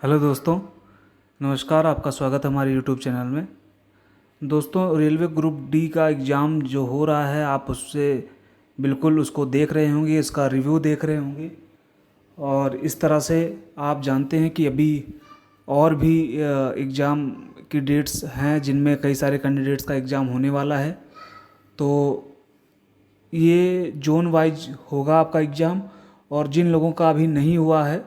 Hello दोस्तों, नमस्कार। आपका स्वागत है हमारे यूट्यूब चैनल में। दोस्तों, रेलवे ग्रुप डी का एग्ज़ाम जो हो रहा है, आप उससे बिल्कुल उसको देख रहे होंगे, इसका रिव्यू देख रहे होंगे। और इस तरह से आप जानते हैं कि अभी और भी एग्ज़ाम की डेट्स हैं जिनमें कई सारे कैंडिडेट्स का एग्ज़ाम होने वाला है। तो ये जोन वाइज होगा आपका एग्ज़ाम। और जिन लोगों का अभी नहीं हुआ है,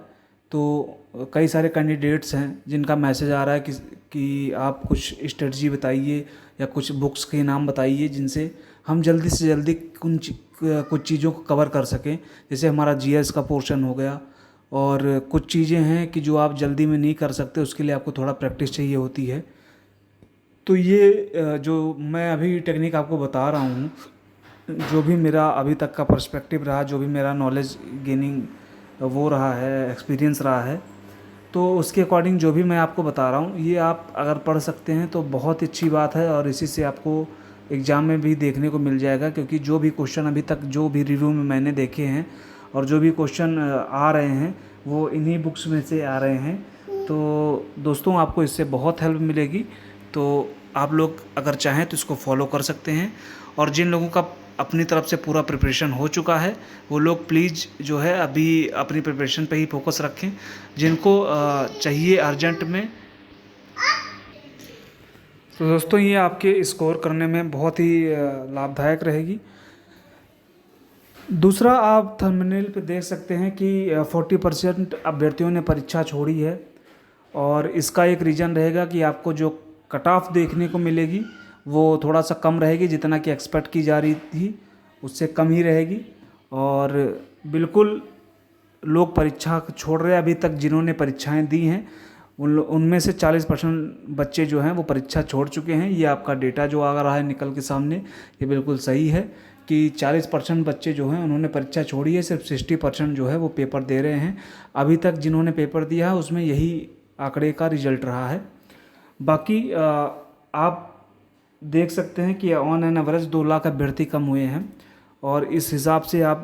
तो कई सारे कैंडिडेट्स हैं जिनका मैसेज आ रहा है कि आप कुछ स्ट्रेटजी बताइए या कुछ बुक्स के नाम बताइए जिनसे हम जल्दी से जल्दी कुछ चीज़ों को कवर कर सकें। जैसे हमारा जीएस का पोर्शन हो गया, और कुछ चीज़ें हैं कि जो आप जल्दी में नहीं कर सकते, उसके लिए आपको थोड़ा प्रैक्टिस चाहिए होती है। तो ये जो मैं अभी टेक्निक आपको बता रहा हूँ, जो भी मेरा अभी तक का पर्सपेक्टिव रहा, जो भी मेरा नॉलेज गेनिंग वो रहा है, एक्सपीरियंस रहा है, तो उसके अकॉर्डिंग जो भी मैं आपको बता रहा हूँ, ये आप अगर पढ़ सकते हैं तो बहुत ही अच्छी बात है। और इसी से आपको एग्ज़ाम में भी देखने को मिल जाएगा, क्योंकि जो भी क्वेश्चन अभी तक जो भी रिव्यू में मैंने देखे हैं और जो भी क्वेश्चन आ रहे हैं, वो इन्हीं बुक्स में से आ रहे हैं। तो दोस्तों, आपको इससे बहुत हेल्प मिलेगी। तो आप लोग अगर चाहें तो इसको फॉलो कर सकते हैं। और जिन लोगों का अपनी तरफ से पूरा प्रिपरेशन हो चुका है, वो लोग प्लीज़ जो है अभी अपनी प्रिपरेशन पे ही फोकस रखें। जिनको चाहिए अर्जेंट में, तो दोस्तों ये आपके स्कोर करने में बहुत ही लाभदायक रहेगी। दूसरा, आप थंबनेल पे देख सकते हैं कि 40% अभ्यर्थियों ने परीक्षा छोड़ी है। और इसका एक रीज़न रहेगा कि आपको जो कट ऑफ देखने को मिलेगी वो थोड़ा सा कम रहेगी, जितना कि एक्सपेक्ट की जा रही थी उससे कम ही रहेगी। और बिल्कुल लोग परीक्षा छोड़ रहे हैं। अभी तक जिन्होंने परीक्षाएं दी हैं, उनमें से 40% बच्चे जो हैं वो परीक्षा छोड़ चुके हैं। ये आपका डेटा जो आ रहा है निकल के सामने, ये बिल्कुल सही है कि 40% बच्चे जो हैं उन्होंने परीक्षा छोड़ी है। सिर्फ 60% जो है वो पेपर दे रहे हैं। अभी तक जिन्होंने पेपर दिया है उसमें यही आंकड़े का रिजल्ट रहा है। बाकी आप देख सकते हैं कि ऑन एन एवरेज 2 लाख अभ्यर्थी कम हुए हैं। और इस हिसाब से आप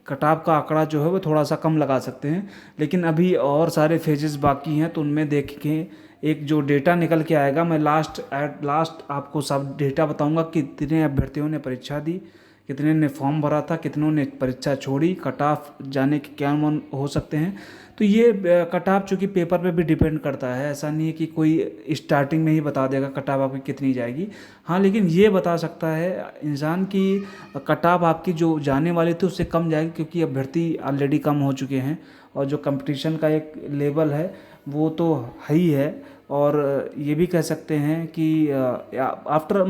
कटाव का आंकड़ा जो है वो थोड़ा सा कम लगा सकते हैं। लेकिन अभी और सारे फेजेस बाकी हैं, तो उनमें देख के एक जो डेटा निकल के आएगा, मैं लास्ट आपको सब डेटा बताऊंगा कि कितने अभ्यर्थियों ने परीक्षा दी, कितने ने फॉर्म भरा था, कितनों ने परीक्षा छोड़ी, कट ऑफ जाने के क्या मान हो सकते हैं। तो ये कट ऑफ चूँकि पेपर पे भी डिपेंड करता है, ऐसा नहीं है कि कोई स्टार्टिंग में ही बता देगा कट ऑफ आपकी कितनी जाएगी। हाँ, लेकिन ये बता सकता है इंसान की कट ऑफ आपकी जो जाने वाली थी उससे कम जाएगी, क्योंकि अभ्यर्थी ऑलरेडी कम हो चुके हैं। और जो कंपटीशन का एक लेवल है वो तो है ही है। और ये भी कह सकते हैं कि आफ्टर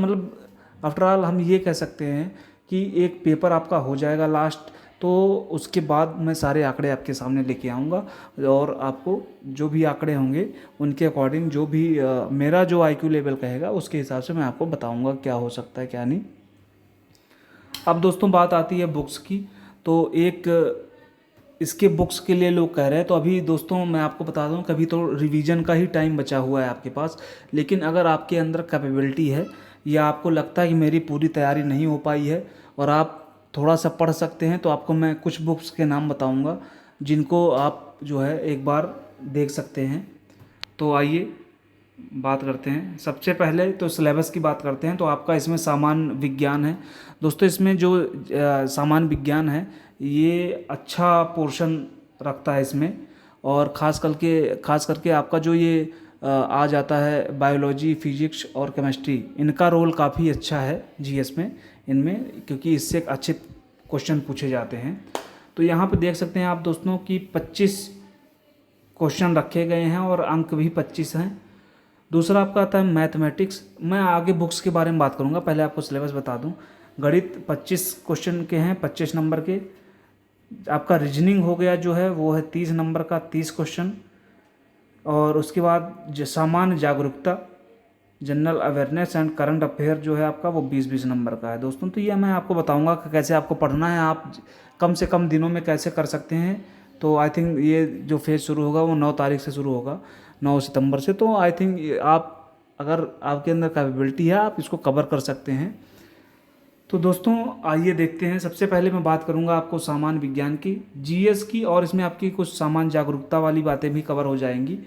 ऑल हम ये कह सकते हैं कि एक पेपर आपका हो जाएगा लास्ट, तो उसके बाद मैं सारे आंकड़े आपके सामने लेके आऊँगा। और आपको जो भी आंकड़े होंगे उनके अकॉर्डिंग जो भी मेरा जो आईक्यू लेवल कहेगा उसके हिसाब से मैं आपको बताऊँगा क्या हो सकता है क्या नहीं। अब दोस्तों बात आती है बुक्स की। तो एक इसके बुक्स के लिए लोग कह रहे हैं, तो अभी दोस्तों मैं आपको बता दूं, कभी तो रिवीजन का ही टाइम बचा हुआ है आपके पास। लेकिन अगर आपके अंदर कैपेबिलिटी है या आपको लगता है कि मेरी पूरी तैयारी नहीं हो पाई है और आप थोड़ा सा पढ़ सकते हैं, तो आपको मैं कुछ बुक्स के नाम बताऊंगा जिनको आप जो है एक बार देख सकते हैं। तो आइए बात करते हैं। सबसे पहले तो सिलेबस की बात करते हैं। तो आपका इसमें सामान्य विज्ञान है। दोस्तों, इसमें जो सामान्य विज्ञान है ये अच्छा पोर्शन रखता है इसमें। और खास करके आपका जो ये आ जाता है बायोलॉजी, फिजिक्स और केमिस्ट्री, इनका रोल काफ़ी अच्छा है जीएस में इनमें, क्योंकि इससे अच्छे क्वेश्चन पूछे जाते हैं। तो यहाँ पे देख सकते हैं आप दोस्तों कि 25 क्वेश्चन रखे गए हैं और अंक भी 25 हैं। दूसरा आपका आता है मैथमेटिक्स। मैं आगे बुक्स के बारे में बात करूंगा, पहले आपको सिलेबस बता दूं। गणित 25 क्वेश्चन के हैं, 25 नंबर के। आपका रीजनिंग हो गया जो है वो है 30 नंबर का, 30 क्वेश्चन। और उसके बाद जो सामान्य जागरूकता, general awareness and current affair जो है आपका, वो 20-20 नंबर का है दोस्तों। तो ये मैं आपको बताऊंगा कि कैसे आपको पढ़ना है, आप कम से कम दिनों में कैसे कर सकते हैं। तो आई थिंक ये जो फेज़ शुरू होगा वो 9 तारीख से शुरू होगा, 9 सितंबर से। तो आई थिंक आप, अगर आपके अंदर कैपेबिलिटी है, आप इसको कवर कर सकते हैं। तो दोस्तों आइए देखते हैं। सबसे पहले मैं बात करूंगा आपको सामान्य विज्ञान की, जीएस की, और इसमें आपकी कुछ सामान्य जागरूकता वाली बातें भी कवर हो जाएंगी।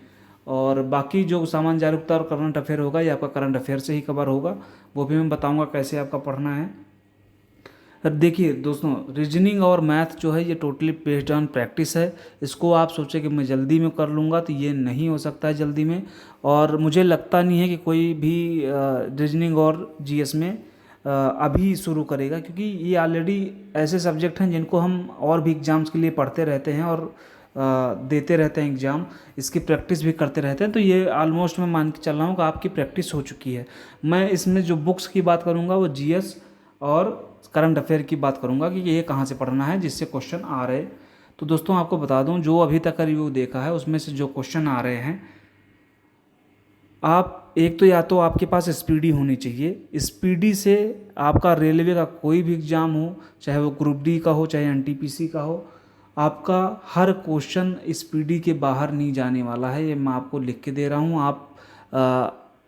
और बाकी जो सामान्य जागरूकता और करंट अफेयर होगा ये आपका करंट अफेयर से ही कवर होगा, वो भी मैं बताऊंगा कैसे आपका पढ़ना है। अब देखिए दोस्तों, रीजनिंग और मैथ जो है ये टोटली बेस्ड ऑन प्रैक्टिस है। इसको आप सोचें कि मैं जल्दी में कर लूँगा तो ये नहीं हो सकता है जल्दी में, और मुझे लगता नहीं है कि कोई भी रीजनिंग और जीएस में अभी शुरू करेगा, क्योंकि ये ऑलरेडी ऐसे सब्जेक्ट हैं जिनको हम और भी एग्ज़ाम्स के लिए पढ़ते रहते हैं और देते रहते हैं एग्ज़ाम, इसकी प्रैक्टिस भी करते रहते हैं। तो ये ऑलमोस्ट मैं मान के चल रहा हूँ कि आपकी प्रैक्टिस हो चुकी है। मैं इसमें जो बुक्स की बात करूँगा वो जीएस और करंट अफेयर की बात करूँगा कि ये कहाँ से पढ़ना है जिससे क्वेश्चन आ रहे। तो दोस्तों आपको बता दूँ, जो अभी तक का रिव्यू देखा है उसमें से जो क्वेश्चन आ रहे हैं, आप एक तो या तो आपके पास स्पीडी होनी चाहिए। स्पीडी से आपका रेलवे का कोई भी एग्ज़ाम हो, चाहे वो ग्रुप डी का हो चाहे एनटीपीसी का हो, आपका हर क्वेश्चन स्पीडी के बाहर नहीं जाने वाला है, ये मैं आपको लिख के दे रहा हूँ। आप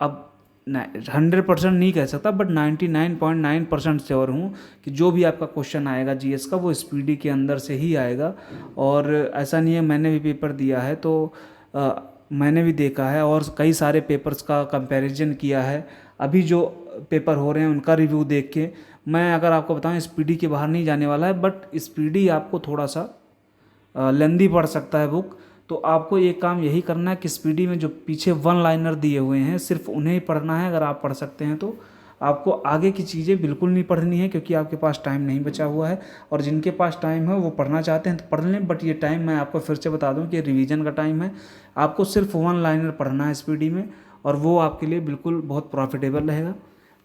अब 100% नहीं कह सकता, बट 99.9% श्योर हूँ कि जो भी आपका क्वेश्चन आएगा जीएस का वो स्पीडी के अंदर से ही आएगा। और ऐसा नहीं है, मैंने भी पेपर दिया है तो मैंने भी देखा है और कई सारे पेपर्स का कंपैरिजन किया है। अभी जो पेपर हो रहे हैं उनका रिव्यू देख के मैं अगर आपको बताऊं, स्पीडी के बाहर नहीं जाने वाला है, बट स्पीडी आपको थोड़ा सा लेंदी पड़ सकता है बुक। तो आपको एक काम यही करना है कि स्पीडी में जो पीछे वन लाइनर दिए हुए हैं सिर्फ उन्हें ही पढ़ना है। अगर आप पढ़ सकते हैं तो आपको आगे की चीज़ें बिल्कुल नहीं पढ़नी है, क्योंकि आपके पास टाइम नहीं बचा हुआ है। और जिनके पास टाइम है वो पढ़ना चाहते हैं तो पढ़ लें, बट ये टाइम मैं आपको फिर से बता दूं कि रिवीजन का टाइम है। आपको सिर्फ वन लाइनर पढ़ना है स्पीडी में, और वो आपके लिए बिल्कुल बहुत प्रॉफिटेबल रहेगा।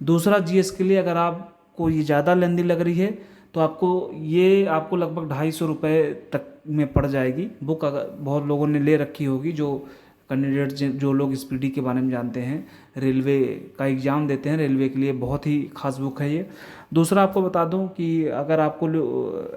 दूसरा, जीएस के लिए अगर आपको ये ज़्यादा लेंदी लग रही है तो आपको लगभग 250 रुपये तक में पड़ जाएगी बुक। अगर बहुत लोगों ने ले रखी होगी, जो कैंडिडेट जो लोग स्पीडी के बारे में जानते हैं, रेलवे का एग्ज़ाम देते हैं, रेलवे के लिए बहुत ही खास बुक है ये। दूसरा आपको बता दूं कि अगर आपको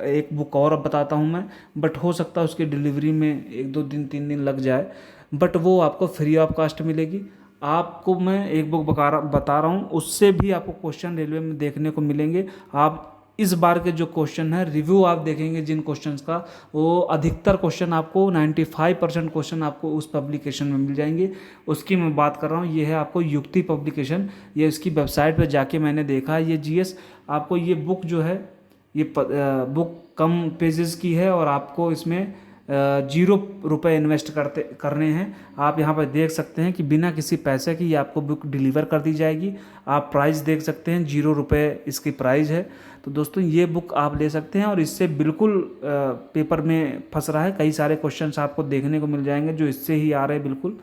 एक बुक और अब बताता हूं मैं, बट हो सकता है उसकी डिलीवरी में 1-2 दिन 3 दिन लग जाए, बट वो आपको फ्री ऑफ कास्ट मिलेगी। आपको मैं एक बुक बता रहा हूँ, उससे भी आपको क्वेश्चन रेलवे में देखने को मिलेंगे। आप इस बार के जो क्वेश्चन है रिव्यू आप देखेंगे जिन क्वेश्चंस का, वो अधिकतर क्वेश्चन आपको 95% क्वेश्चन आपको उस पब्लिकेशन में मिल जाएंगे। उसकी मैं बात कर रहा हूँ, ये है आपको युक्ति पब्लिकेशन। ये इसकी वेबसाइट पे जाके मैंने देखा है, ये जीएस आपको ये बुक जो है ये बुक कम पेजेस की है और आपको इसमें 0 रुपये इन्वेस्ट करने हैं। आप यहाँ पर देख सकते हैं कि बिना किसी पैसे की ये आपको बुक डिलीवर कर दी जाएगी। आप प्राइस देख सकते हैं, 0 रुपये इसकी प्राइस है। तो दोस्तों ये बुक आप ले सकते हैं और इससे बिल्कुल पेपर में फंस रहा है। कई सारे क्वेश्चंस आपको देखने को मिल जाएंगे जो इससे ही आ रहे हैं बिल्कुल,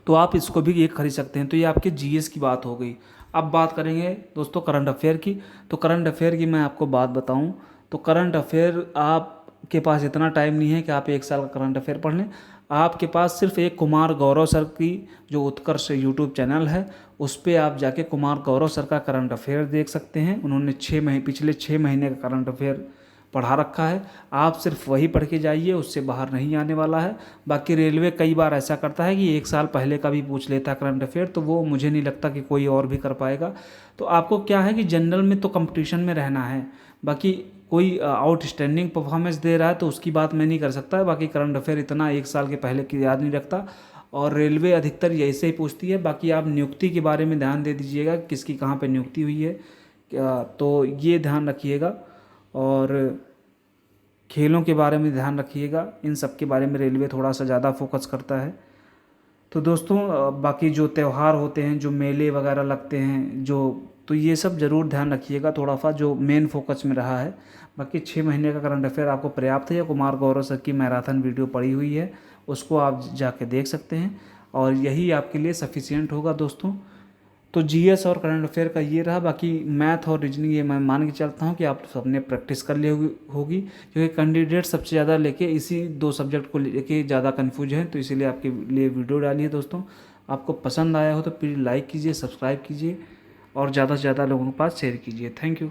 तो आप इसको भी एक खरीद सकते हैं। तो ये आपके जीएस की बात हो गई। अब बात करेंगे दोस्तों करंट अफेयर की। तो करंट अफेयर की मैं आपको बात बताऊं तो करंट अफेयर आपके पास इतना टाइम नहीं है कि आप 1 साल का करंट अफेयर पढ़ लें। आपके पास सिर्फ एक कुमार गौरव सर की जो उत्कर्ष यूट्यूब चैनल है उस पर आप जाके कुमार गौरव सर का करंट अफेयर देख सकते हैं। उन्होंने पिछले 6 महीने का करंट अफेयर पढ़ा रखा है। आप सिर्फ वही पढ़ के जाइए, उससे बाहर नहीं आने वाला है। बाकी रेलवे कई बार ऐसा करता है कि 1 साल पहले का भी पूछ लेता है करंट अफेयर, तो वो मुझे नहीं लगता कि कोई और भी कर पाएगा। तो आपको क्या है कि जनरल में तो कंपटीशन में रहना है। बाकी कोई आउटस्टैंडिंग परफॉर्मेंस दे रहा है तो उसकी बात मैं नहीं कर सकता। बाकी करंट अफेयर इतना 1 साल के पहले की याद नहीं रखता, और रेलवे अधिकतर ऐसे ही पूछती है। बाकी आप नियुक्ति के बारे में ध्यान दे दीजिएगा, किसकी कहाँ पे नियुक्ति हुई है, तो ये ध्यान रखिएगा। और खेलों के बारे में ध्यान रखिएगा, इन सब के बारे में रेलवे थोड़ा सा ज़्यादा फोकस करता है। तो दोस्तों बाकी जो त्यौहार होते हैं, जो मेले वगैरह लगते हैं तो ये सब ज़रूर ध्यान रखिएगा, थोड़ा सा जो मेन फोकस में रहा है। बाकी 6 महीने का करंट अफेयर आपको पर्याप्त है। या कुमार गौरव सर की मैराथन वीडियो पड़ी हुई है, उसको आप जाके देख सकते हैं और यही आपके लिए सफिशिएंट होगा दोस्तों। तो जीएस और करंट अफेयर का ये रहा। बाकी मैथ और रीजनिंग ये मैं मान के चलता हूँ कि आप सबने प्रैक्टिस कर ली होगी, क्योंकि कैंडिडेट सबसे ज़्यादा लेके इसी 2 सब्जेक्ट को लेके ज़्यादा कन्फ्यूज हैं, तो इसीलिए आपके लिए वीडियो डाली है दोस्तों। आपको पसंद आया हो तो प्लीज़ लाइक कीजिए, सब्सक्राइब कीजिए और ज़्यादा से ज़्यादा लोगों के पास शेयर कीजिए। Thank you.